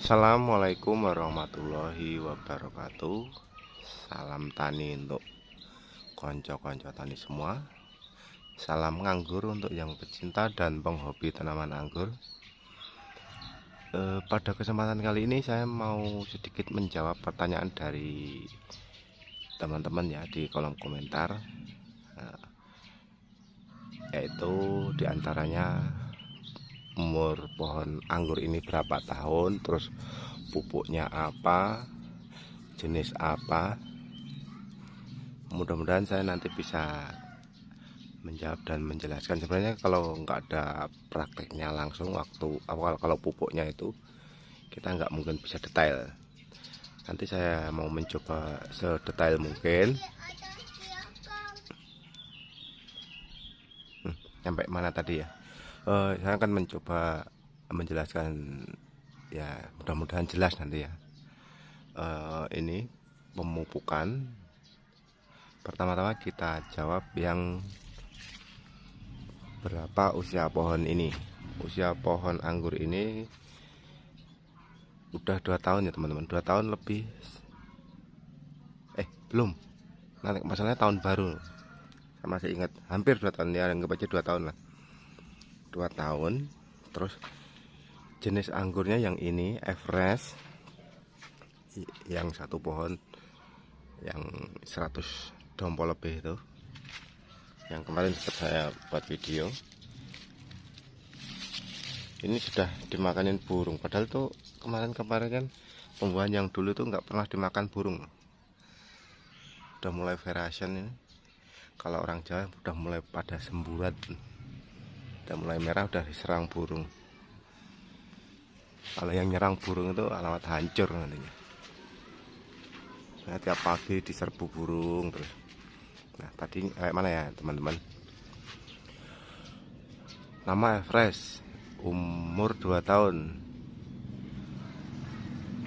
Assalamualaikum warahmatullahi wabarakatuh. Salam tani untuk konco-konco tani semua. Salam nganggur untuk yang pecinta dan penghobi tanaman anggur. Pada kesempatan kali ini saya mau sedikit menjawab pertanyaan dari teman-teman ya di kolom komentar, yaitu diantaranya umur pohon anggur ini berapa tahun, terus pupuknya apa, jenis apa. Mudah-mudahan saya nanti bisa menjawab dan menjelaskan. Sebenarnya kalau nggak ada prakteknya langsung waktu awal, kalau pupuknya itu kita nggak mungkin bisa detail. Nanti saya mau mencoba sedetail mungkin. Sampai mana tadi ya? Saya akan mencoba menjelaskan ya, mudah-mudahan jelas nanti ya. Ini pemupukan. Pertama-tama kita jawab yang berapa usia pohon ini. Usia pohon anggur ini udah 2 tahun ya teman-teman, 2 tahun lebih. Belum, nanti masalahnya tahun baru. Saya masih ingat, hampir 2 tahun ya, anggap aja 2 tahun lah. 2 tahun. Terus jenis anggurnya yang ini Everest, yang satu pohon yang 100 dompol lebih itu, yang kemarin sempat saya buat video. Ini sudah dimakanin burung, padahal tuh kemarin-kemarin kan pembuahan yang dulu tuh nggak pernah dimakan burung. Udah mulai variation ini. Kalau orang Jawa udah mulai pada semburat, udah mulai merah, udah diserang burung. Kalau yang nyerang burung itu alamat hancur nantinya. Nah, tiap pagi diserbu burung terus. Nah, tadi mana ya teman-teman? Nama Everest, umur 2 tahun.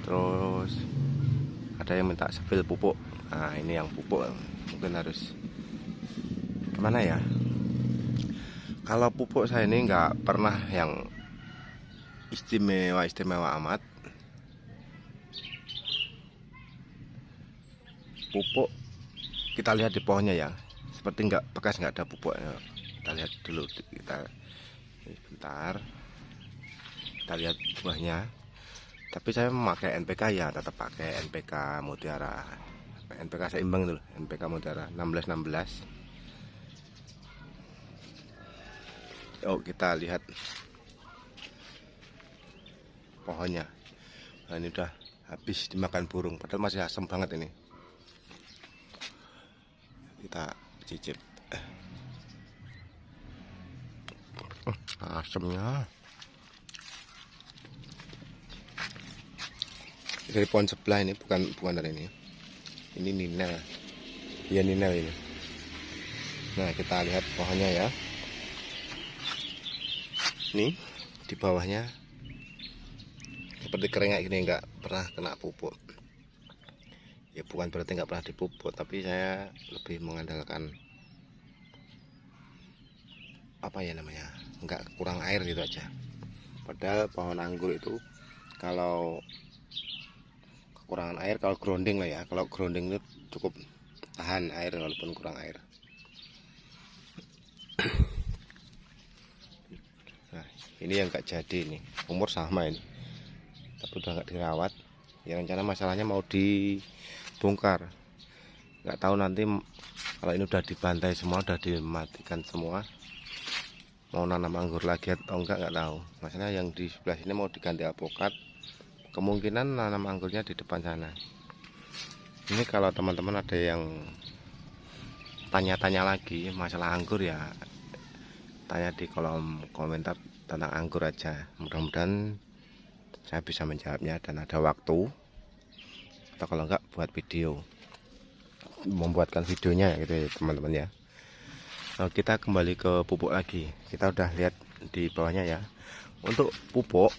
Terus ada yang minta sepil pupuk. Nah, ini yang pupuk mungkin harus gimana ya? Kalau pupuk saya ini nggak pernah yang istimewa amat. Pupuk kita lihat di pohonnya ya, seperti nggak ada pupuk. Kita lihat dulu, kita sebentar, kita lihat buahnya. Tapi saya memakai NPK ya, tetap pakai NPK Mutiara, NPK seimbang dulu, NPK Mutiara 1616. Kita lihat pohonnya. Nah, ini udah habis dimakan burung, padahal masih asam banget ini. Kita cicip. Asamnya dari pohon sebelah ini, bukan dari ini. Ini ninel. Iya, ninel ini. Nah, kita lihat pohonnya ya. Ini di bawahnya seperti kering kayak gini, nggak pernah kena pupuk. Ya bukan berarti nggak pernah dipupuk, tapi saya lebih mengandalkan apa ya namanya, nggak kurang air gitu aja. Padahal pohon anggur itu kalau kekurangan air, kalau grounding lah ya, kalau grounding itu cukup tahan air walaupun kurang air. Nah, ini yang nggak jadi, ini umur sama ini, tapi udah nggak dirawat ya. Rencana masalahnya mau dibongkar, nggak tahu nanti kalau ini udah dibantai semua, udah dimatikan semua, mau nanam anggur lagi atau nggak tahu. Masalahnya yang di sebelah sini mau diganti alpukat, kemungkinan nanam anggurnya di depan sana. Ini kalau teman-teman ada yang tanya-tanya lagi masalah anggur ya, tanya di kolom komentar tentang anggur aja. Mudah-mudahan saya bisa menjawabnya dan ada waktu, atau kalau enggak buat video, membuatkan videonya gitu ya teman-teman ya. Nah, kita kembali ke pupuk lagi. Kita udah lihat di bawahnya ya. Untuk pupuk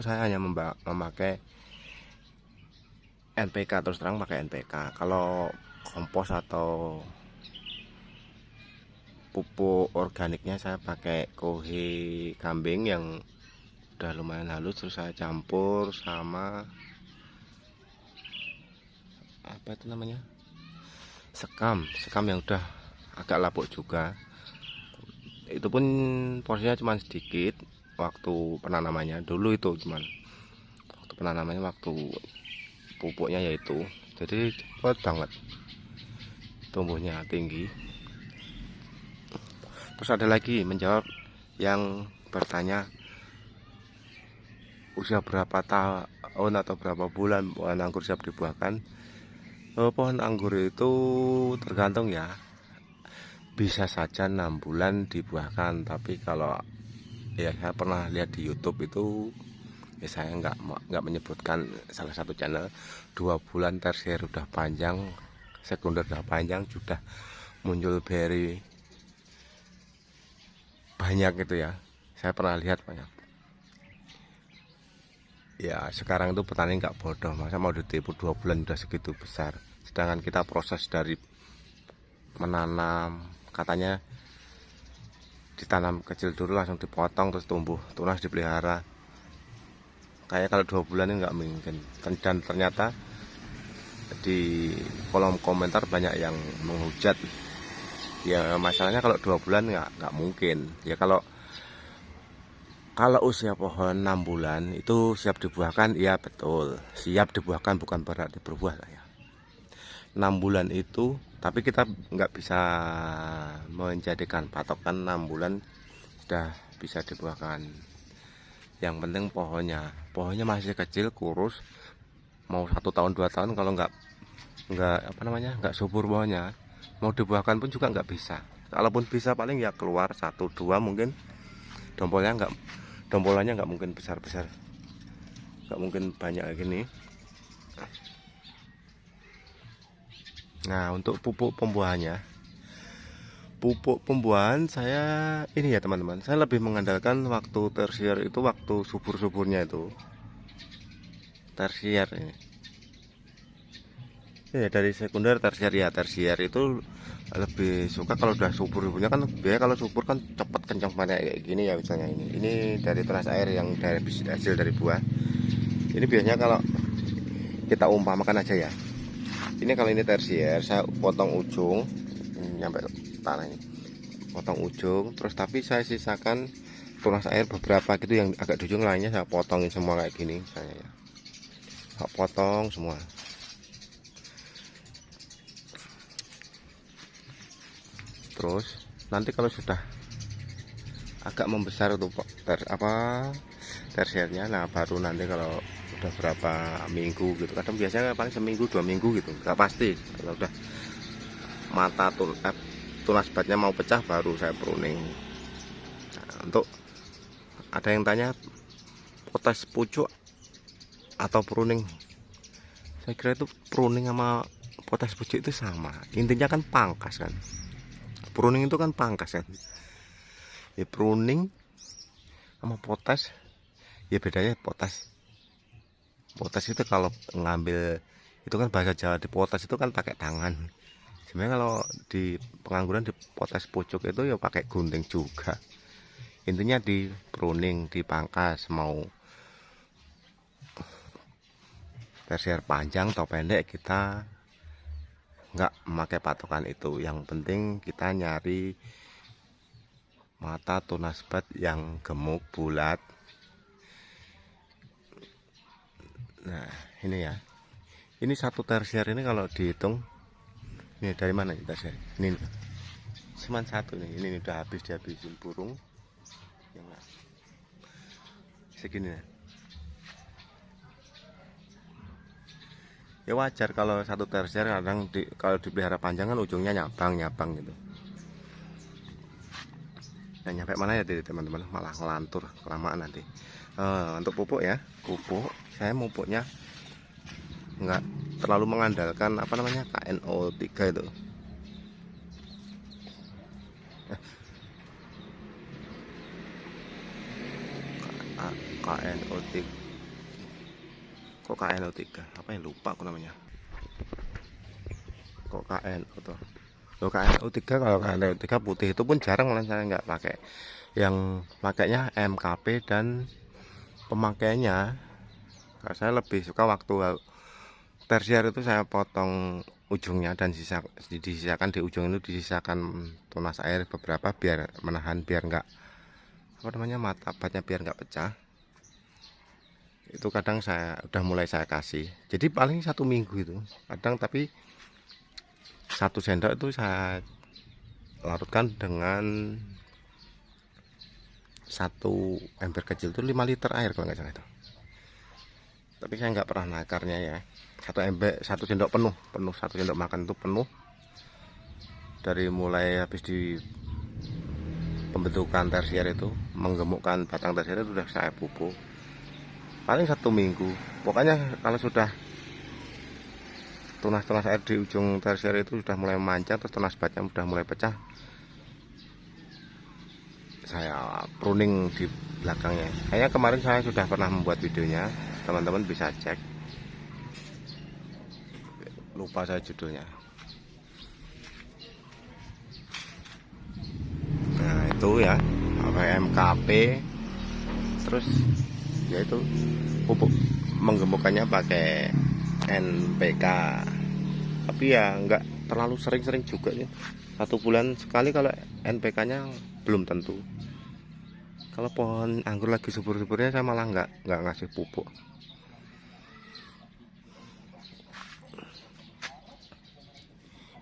saya hanya memakai NPK, terus terang pakai NPK. Kalau kompos atau pupuk organiknya saya pakai kohi kambing yang udah lumayan halus, terus saya campur sama apa itu namanya, sekam yang udah agak lapuk juga. Itu pun porsinya cuma sedikit waktu penanamannya dulu, itu cuman waktu penanamannya, waktu pupuknya yaitu, jadi cepet banget tumbuhnya, tinggi. Terus ada lagi menjawab yang bertanya usia berapa tahun atau berapa bulan pohon anggur siap dibuahkan. Pohon anggur itu tergantung ya, bisa saja 6 bulan dibuahkan, tapi kalau ya saya pernah lihat di YouTube itu, ya saya nggak menyebutkan salah satu channel, 2 bulan tersier udah panjang, sekunder udah panjang, sudah muncul beri banyak gitu ya, saya pernah lihat banyak. Ya sekarang itu petani nggak bodoh, masa mau ditipu 2 bulan udah segitu besar, sedangkan kita proses dari menanam, katanya ditanam kecil dulu langsung dipotong terus tumbuh tunas dipelihara. Kayak kalau 2 bulan ini nggak mungkin, dan ternyata di kolom komentar banyak yang menghujat. Ya masalahnya kalau 2 bulan nggak mungkin ya. Kalau usia pohon 6 bulan itu siap dibuahkan, iya betul, siap dibuahkan, bukan berarti berbuah lah ya. 6 bulan itu, tapi kita nggak bisa menjadikan patokan 6 bulan sudah bisa dibuahkan. Yang penting pohonnya masih kecil, kurus, mau 1 tahun 2 tahun, kalau nggak apa namanya, nggak subur pohonnya, mau dibuahkan pun juga nggak bisa. Kalaupun bisa paling ya keluar 1 2 mungkin, dombolannya nggak mungkin besar-besar, nggak mungkin banyak kayak gini. Nah untuk pupuk pembuahan saya ini ya teman-teman, saya lebih mengandalkan waktu tersier itu, waktu subur-suburnya itu tersier ini. Ya dari sekunder tersier ya, tersier itu lebih suka kalau udah subur-suburnya kan. Biasanya kalau subur kan cepet kencang banget kayak gini ya, misalnya ini dari tunas air yang dari hasil dari buah. Ini biasanya kalau kita umpamakan aja ya, ini kalau ini tersier, saya potong ujung nyampe tanah ini, potong ujung terus, tapi saya sisakan tunas air beberapa gitu yang agak di ujung, lainnya saya potongin semua kayak gini saya ya, saya potong semua. Terus nanti kalau sudah agak membesar tuh tersiernya, nah baru nanti kalau udah berapa minggu gitu, kadang biasanya paling seminggu 2 minggu gitu, nggak pasti. Kalau udah mata tunas batnya mau pecah baru saya pruning. Nah, untuk ada yang tanya potes pucuk atau pruning, saya kira itu pruning sama potes pucuk itu sama, intinya kan pangkas kan. Pruning itu kan pangkas kan. Ya pruning sama potes ya bedanya, potes itu kalau ngambil itu kan bahasa Jawa, di potes itu kan pakai tangan. Sebenarnya kalau di pengangguran di potes pucuk itu ya pakai gunting juga. Intinya di pruning, dipangkas, mau tersier panjang atau pendek kita nggak memakai patokan itu. Yang penting kita nyari mata tunas bat yang gemuk, bulat. Nah ini ya, ini satu tersier ini kalau dihitung, ini dari mana kita tersier ini, cuma satu nih, ini udah habis dihabisin burung ya, segini ya. Ya wajar kalau satu tersier kadang kalau dipelihara panjang kan ujungnya nyabang gitu. Nah nyampe mana ya teman-teman, malah ngelantur kelamaan nanti. Untuk pupuk ya, pupuk saya pupuknya nggak terlalu mengandalkan apa namanya KNO3 itu. KNO3, kok KNO3 apa yang lupa aku namanya, kok KNO tuh. Loh, KNO3, kalau KNO3 putih itu pun jarang, malah saya nggak pakai. Yang pakainya MKP dan pemakaiannya, kalau saya lebih suka waktu tersier itu saya potong ujungnya dan disisakan di ujung itu disisakan tunas air beberapa biar menahan, biar enggak apa namanya, mata batnya biar enggak pecah. Itu kadang udah mulai saya kasih, jadi paling 1 minggu itu kadang, tapi 1 sendok itu saya larutkan dengan 1 ember kecil itu 5 liter air kalau nggak salah itu. Tapi saya nggak pernah nakarnya ya. 1 sendok penuh 1 sendok makan itu penuh, dari mulai habis di pembentukan tersier itu, menggemukkan batang tersier itu sudah saya pupuk paling 1 minggu. Pokoknya kalau sudah tunas-tunas air di ujung tersier itu sudah mulai memanjang, terus tunas batnya sudah mulai pecah, saya pruning di belakangnya. Kayaknya kemarin saya sudah pernah membuat videonya, teman-teman bisa cek, lupa saya judulnya. Nah itu ya, MKP, terus yaitu pupuk menggemukkannya pakai NPK, tapi ya enggak terlalu sering-sering juga ya. 1 bulan sekali kalau NPK nya belum tentu. Kalau pohon anggur lagi subur-suburnya saya malah enggak ngasih pupuk.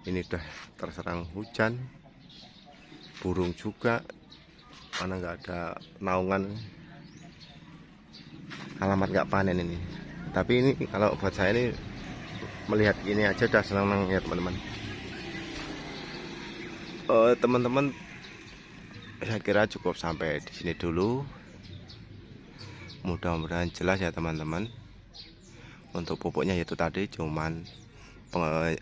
Ini udah terserang hujan, burung juga, mana nggak ada naungan, alamat nggak panen ini. Tapi ini kalau buat saya ini, melihat ini aja udah senang ya teman-teman. Teman-teman, saya kira cukup sampai di sini dulu. Mudah-mudahan jelas ya teman-teman. Untuk pupuknya yaitu tadi cuman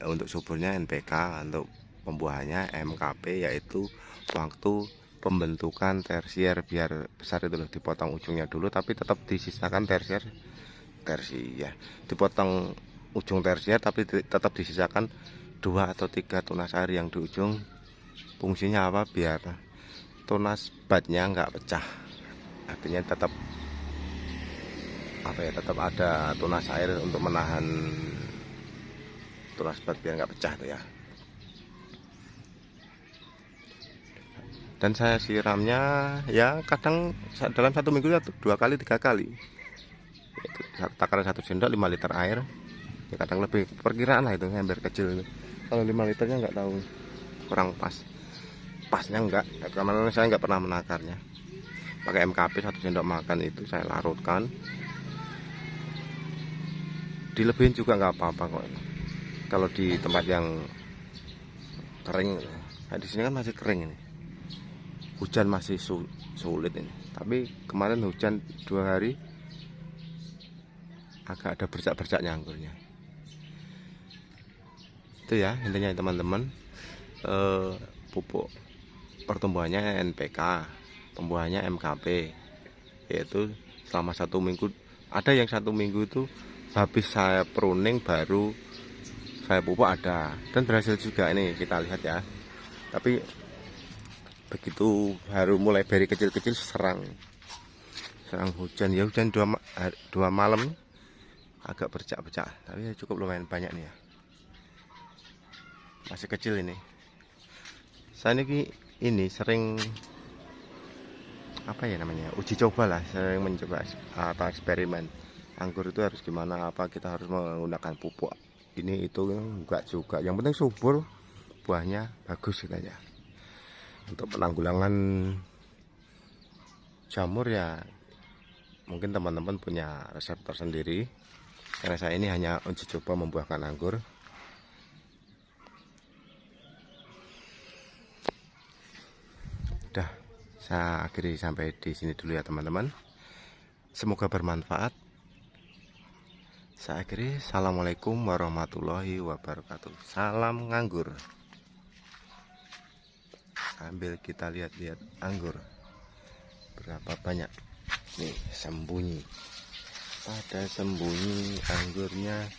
untuk suburnya NPK, untuk pembuahannya MKP, yaitu waktu pembentukan tersier biar besar itu loh, dipotong ujungnya dulu tapi tetap disisakan tersier ya, dipotong ujung tersier tapi tetap disisakan 2 atau 3 tunas air yang di ujung. Fungsinya apa? Biar tunas batnya nggak pecah, artinya tetap apa ya, tetap ada tunas air untuk menahan tunas bat biar nggak pecah tuh ya. Dan saya siramnya ya kadang dalam 1 minggu ya 2 kali 3 kali, takaran 1 sendok 5 liter air ya, kadang lebih, perkiraan lah itu ember kecil itu. Kalau 5 liternya nggak tahu, kurang pasnya enggak, karena saya nggak pernah menakarnya. Pakai MKP 1 sendok makan itu saya larutkan, dilebihin juga nggak apa-apa kok. Kalau di tempat yang kering, nah di sini kan masih kering ini, hujan masih sulit ini. Tapi kemarin hujan 2 hari, agak ada bercak-bercaknya anggurnya. Itu ya intinya teman-teman. Pupuk pertumbuhannya NPK, pembuahannya MKP, yaitu selama 1 minggu. Ada yang 1 minggu itu habis saya pruning baru saya pupuk, ada, dan berhasil juga. Ini kita lihat ya. Tapi begitu baru mulai dari kecil-kecil serang hujan ya, hujan 2 malam agak bercak-bercak, tapi ya cukup lumayan banyak nih ya, masih kecil ini. Saya ini sering apa ya namanya, uji coba lah, sering mencoba atau eksperimen anggur itu harus gimana, apa kita harus menggunakan pupuk ini itu, enggak juga, yang penting subur, buahnya bagus gitu aja. Untuk penanggulangan jamur ya mungkin teman-teman punya resep tersendiri, karena saya ini hanya uji coba membuahkan anggur. Udah, saya akhiri sampai di sini dulu ya teman-teman. Semoga bermanfaat. Saya akhiri. Assalamualaikum warahmatullahi wabarakatuh. Salam nganggur. Sambil kita lihat-lihat anggur berapa banyak nih, sembunyi, pada sembunyi anggurnya.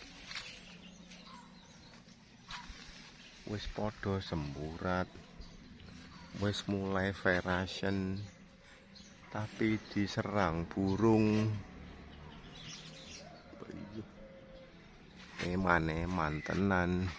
Wis podo semburat, wis mulai verasen, tapi diserang burung. Eman tenan.